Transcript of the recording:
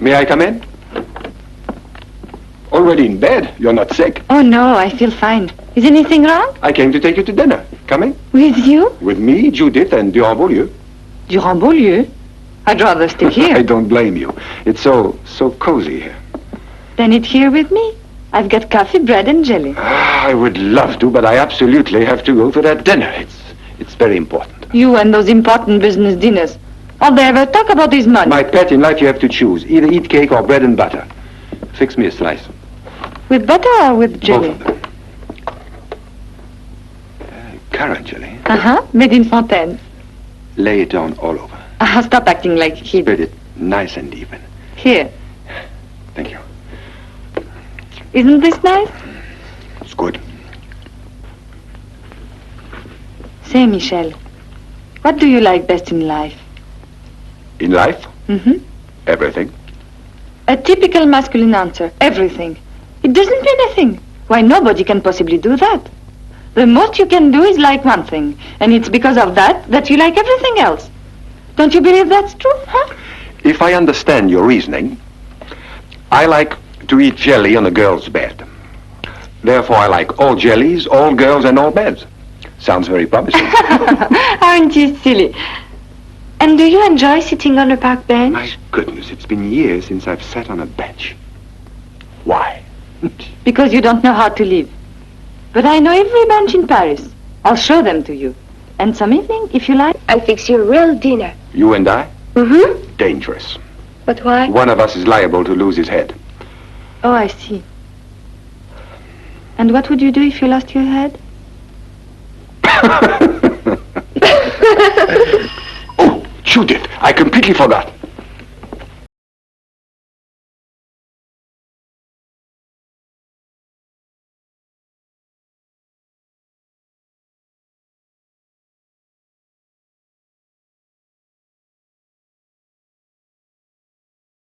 May I come in? Already in bed? You're not sick? Oh, no, I feel fine. Is anything wrong? I came to take you to dinner. Coming? With you? With me, Judith, and Durand-Beaulieu. Durand-Beaulieu? I'd rather stay here. I don't blame you. It's so cozy here. Then eat here with me. I've got coffee, bread, and jelly. I would love to, but I absolutely have to go to that dinner. It's very important. You and those important business dinners. All they ever talk about is money. My pet, in life you have to choose. Either eat cake or bread and butter. Fix me a slice. With butter or with jelly? Both of them. Currant jelly. Uh-huh, made in Fontaine. Lay it down all over. Stop acting like he... Spread it nice and even. Here. Thank you. Isn't this nice? It's good. Say, Michel, what do you like best in life? In life? Mm-hmm. Everything. A typical masculine answer. Everything. It doesn't mean anything. Why, nobody can possibly do that. The most you can do is like one thing. And it's because of that you like everything else. Don't you believe that's true, huh? If I understand your reasoning, I like to eat jelly on a girl's bed. Therefore, I like all jellies, all girls, and all beds. Sounds very promising. Aren't you silly? And do you enjoy sitting on a park bench? My goodness, it's been years since I've sat on a bench. Why? Because you don't know how to live. But I know every bench in Paris. I'll show them to you. And some evening, if you like, I'll fix you a real dinner. You and I? Mm-hmm. Dangerous. But why? One of us is liable to lose his head. Oh, I see. And what would you do if you lost your head? Oh, Judith, I completely forgot.